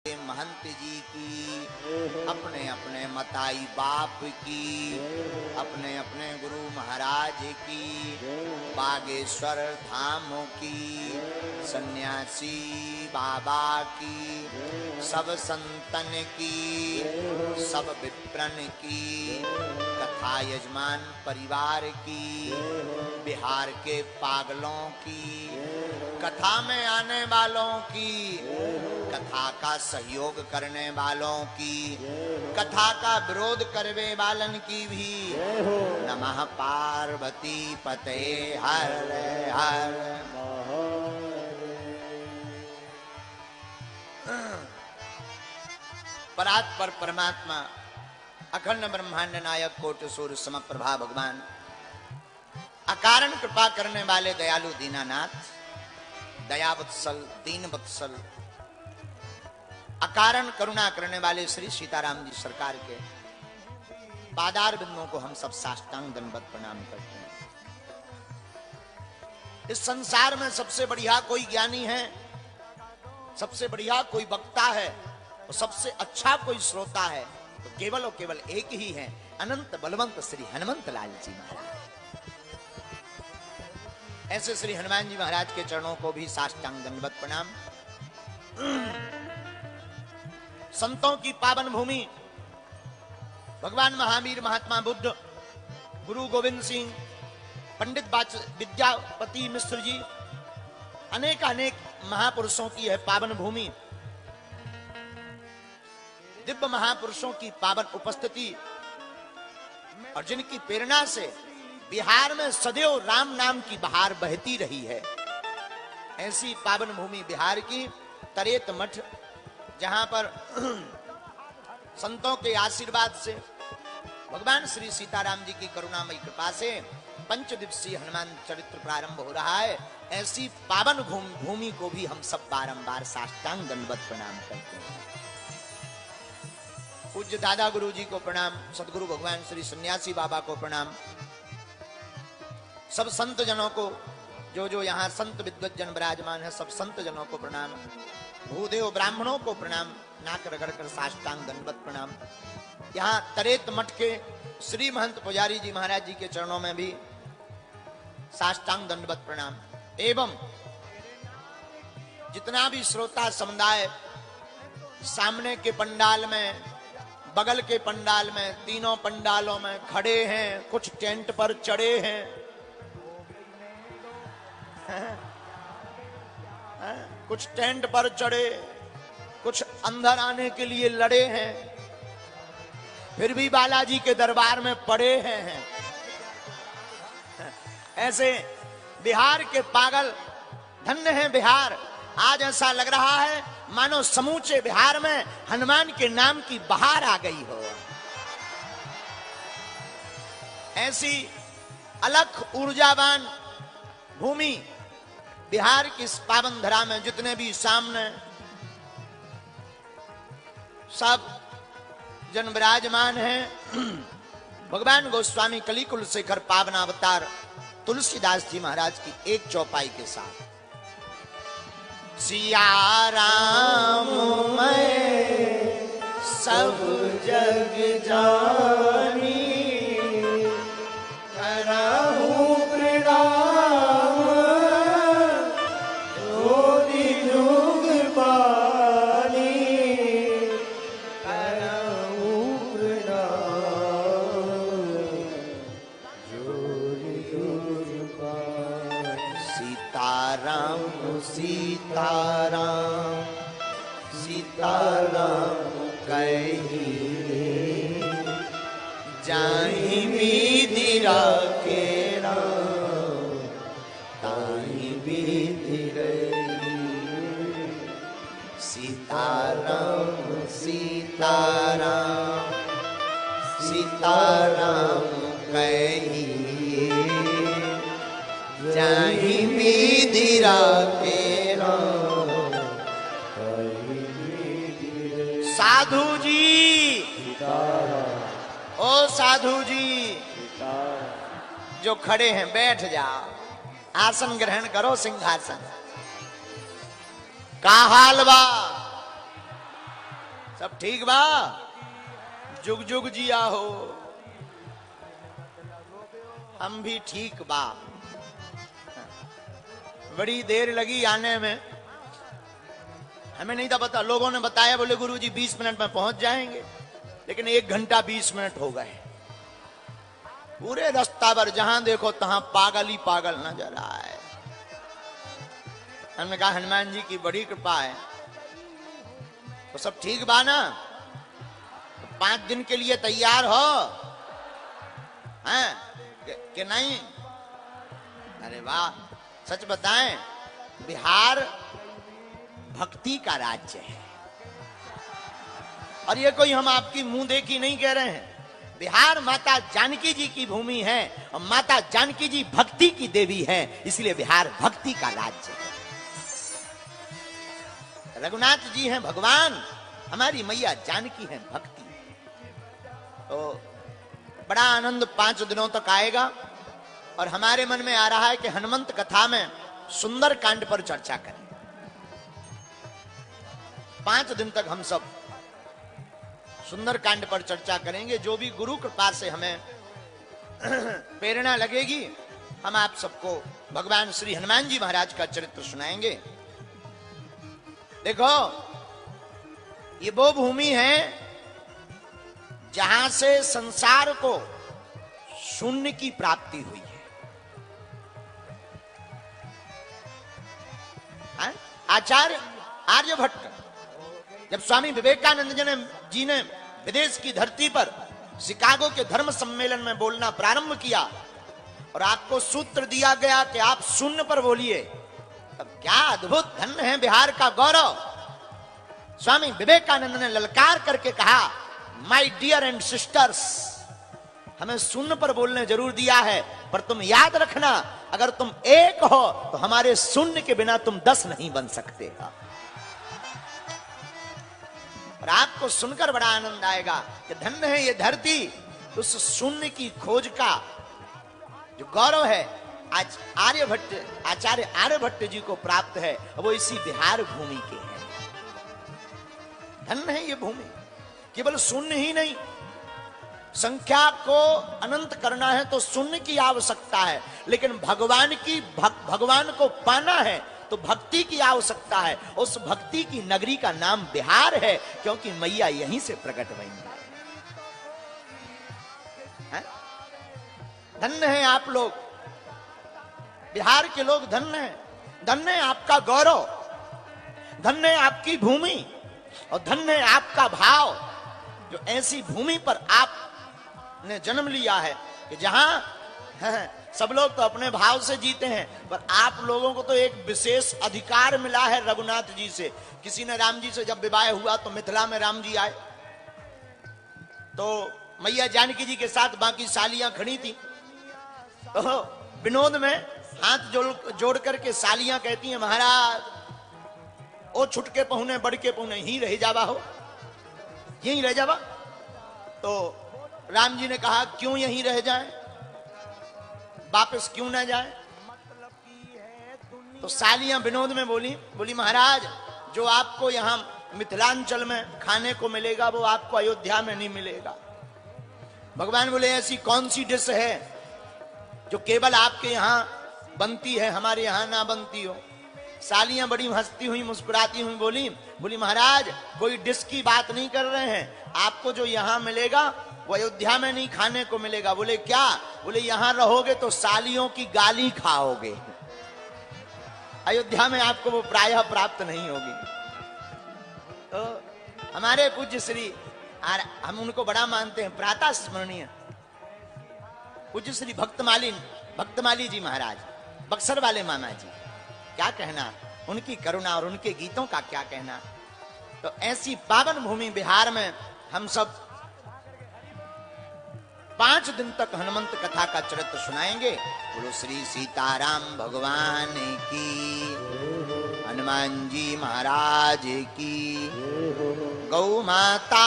महंत जी की, अपने अपने मताई बाप की, अपने अपने गुरु महाराज की, बागेश्वर धामों की, सन्यासी बाबा की, सब संतन की, सब विप्रन की, कथा यजमान परिवार की, बिहार के पागलों की, कथा में आने वालों की, कथा का सहयोग करने वालों की, कथा का विरोध करने वालन की भी। नमः पार्वती पते हर हर। परात्पर परमात्मा अखंड ब्रह्मांड नायक कोटि सूर्य समप्रभा भगवान, अकारण कृपा करने वाले दयालु दीनानाथ, दयावत्सल दीन वत्सल, अकारण करुणा करने वाले श्री सीताराम जी सरकार के पादार बिंदुओं को हम सब साष्टांग दंडवत प्रणाम करते हैं। इस संसार में सबसे बढ़िया कोई ज्ञानी है, सबसे बढ़िया कोई वक्ता है, और सबसे अच्छा कोई श्रोता है तो केवल और केवल एक ही है, अनंत बलवंत श्री हनुमंत लाल जी महाराज। ऐसे श्री हनुमान जी महाराज के चरणों को भी साष्टांग दंडवत प्रणाम। संतों की पावन भूमि, भगवान महावीर महात्मा बुद्ध, गुरु गोविंद सिंह, पंडित विद्यापति मिश्र जी, अनेक अनेक महापुरुषों की है पावन भूमि। दिव्य महापुरुषों की पावन उपस्थिति और जिनकी प्रेरणा से बिहार में सदैव राम नाम की बहार बहती रही है, ऐसी पावन भूमि बिहार की तरेत मठ, जहां पर संतों के आशीर्वाद से, भगवान श्री सीताराम जी की करुणामयी कृपा से पंचदिवसीय हनुमान चरित्र प्रारंभ हो रहा है। ऐसी पावन भूमि को भी हम सब बारंबार साष्टांग दंडवत प्रणाम करते हैं। पूज्य दादा गुरु जी को प्रणाम, सदगुरु भगवान श्री सन्यासी बाबा को प्रणाम, सब संत जनों को, जो यहाँ संत विद्वत जन विराजमान है, सब संत जनों को प्रणाम, भूदेव ब्राह्मणों को प्रणाम, नाक रगड़ कर साष्टांग दंडवत प्रणाम। यहाँ तरेत मठ के श्री महंत पुजारी जी महाराज जी के चरणों में भी साष्टांग दंडवत प्रणाम। एवं जितना भी श्रोता समुदाय सामने के पंडाल में, बगल के पंडाल में, तीनों पंडालों में खड़े हैं, कुछ टेंट पर चढ़े हैं, कुछ टेंट पर चढ़े, कुछ अंदर आने के लिए लड़े हैं, फिर भी बालाजी के दरबार में पड़े हैं। ऐसे बिहार के पागल, धन्य है बिहार। आज ऐसा लग रहा है मानो समूचे बिहार में हनुमान के नाम की बहार आ गई हो। ऐसी अलख ऊर्जावान भूमि बिहार की इस पावन धरा में जितने भी सामने सब जन विराजमान हैं, भगवान गोस्वामी कलिकुल शेखर पावन अवतार तुलसीदास जी महाराज की एक चौपाई के साथ। सिया राम मैं सब जग जानी, करहूं प्रणाम जोनि जुग बानी, करहूं प्रणाम जोनि जुग बानी। सीताराम सीताराम सीताराम कहिए, जाहि विधि राखे राम, ताहि विधि रही। सीताराम सीताराम सीताराम कहिए, जाहि विधि राखे राम। साधु जी, ओ साधु जी जो खड़े हैं बैठ जाओ, आसन ग्रहण करो, सिंहासन का हाल बा। सब ठीक बा, जुग जुग जिया हो। हम भी ठीक बा। बड़ी देर लगी आने में, हमें नहीं था पता। लोगों ने बताया, बोले गुरुजी 20 मिनट में पहुंच जाएंगे, लेकिन 1 घंटा 20 मिनट हो गए। पूरे रास्ता पर जहां देखो तहां पागल ही पागल नजर आए। हमने कहा हनुमान जी की बड़ी कृपा है। तो सब ठीक बा ना? 5 दिन के लिए तैयार हो हैं कि नहीं? अरे वाह, सच बताएं, बिहार भक्ति का राज्य है। और ये कोई हम आपकी मुंह देखी नहीं कह रहे हैं। बिहार माता जानकी जी की भूमि है और माता जानकी जी भक्ति की देवी है, इसलिए बिहार भक्ति का राज्य है। रघुनाथ जी हैं भगवान, हमारी मैया जानकी है भक्ति। तो बड़ा आनंद 5 दिनों तक आएगा। और हमारे मन में आ रहा है कि हनुमंत कथा में सुंदर कांड पर चर्चा करें। 5 दिन तक हम सब सुंदर कांड पर चर्चा करेंगे। जो भी गुरु कृपा से हमें प्रेरणा लगेगी, हम आप सबको भगवान श्री हनुमान जी महाराज का चरित्र सुनाएंगे। देखो, ये वो भूमि है जहां से संसार को शून्य की प्राप्ति हुई है। आचार्य आर्यभट्ट, जब स्वामी विवेकानंद जी ने विदेश की धरती पर शिकागो के धर्म सम्मेलन में बोलना प्रारंभ किया और आपको सूत्र दिया गया कि आप शून्य पर बोलिए, तब क्या अद्भुत धन्य है बिहार का गौरव। स्वामी विवेकानंद ने ललकार करके कहा, माय डियर एंड सिस्टर्स, हमें शून्य पर बोलने जरूर दिया है, पर तुम याद रखना, अगर तुम 1 हो तो हमारे शून्य के बिना तुम 10 नहीं बन सकते। और आपको सुनकर बड़ा आनंद आएगा कि धन्य है ये धरती, उस शून्य की खोज का जो गौरव है आज आचार्य आर्यभट्ट जी को प्राप्त है, वो इसी बिहार भूमि के है। धन्य है ये भूमि। केवल शून्य ही नहीं, संख्या को अनंत करना है तो शून्य की आवश्यकता है, लेकिन भगवान को पाना है तो भक्ति की आवश्यकता है। उस भक्ति की नगरी का नाम बिहार है, क्योंकि मैया यहीं से प्रकट हुई है। धन्य है आप लोग, बिहार के लोग धन्य है। धन्य है आपका गौरव, धन्य है आपकी भूमि, और धन्य है आपका भाव, जो ऐसी भूमि पर आपने जन्म लिया है कि जहां सब लोग तो अपने भाव से जीते हैं, पर आप लोगों को तो एक विशेष अधिकार मिला है रघुनाथ जी से। किसी ने राम जी से जब विवाह हुआ तो मिथिला में राम जी आए, तो मैया जानकी जी के साथ बाकी सालियां खड़ी थी। तो विनोद में हाथ जोड़ करके सालियां कहती हैं, महाराज ओ छुटके पहुने बड़के पहुने ही रह जावा हो, यहीं रह जावा। तो राम जी ने कहा, क्यों यहीं रह जाए, वापस क्यों ना जाए? तो सालियां विनोद में बोली महाराज, जो आपको यहां मिथिलांचल में खाने को मिलेगा वो आपको अयोध्या में नहीं मिलेगा। भगवान बोले, ऐसी कौन सी डिश है जो केवल आपके यहां बनती है, हमारे यहां ना बनती हो? सालियां बड़ी हंसती हुई मुस्कुराती हुई बोली महाराज, कोई डिश की बात नहीं कर रहे हैं, आपको जो यहां मिलेगा वो अयोध्या में नहीं खाने को मिलेगा। बोले क्या? बोले यहां रहोगे तो सालियों की गाली खाओगे, अयोध्या में आपको वो प्रायः प्राप्त नहीं होगी। तो हमारे पूज्य श्री, हम उनको बड़ा मानते हैं, प्रातः स्मरणीय पूज्य श्री भक्तमाली जी महाराज, बक्सर वाले मामा जी, क्या कहना उनकी करुणा और उनके गीतों का क्या कहना। तो ऐसी पावन भूमि बिहार में हम सब 5 दिन तक हनुमंत कथा का चरित्र सुनाएंगे। बोलो श्री सीताराम भगवान की, हनुमान जी महाराज की, गौ माता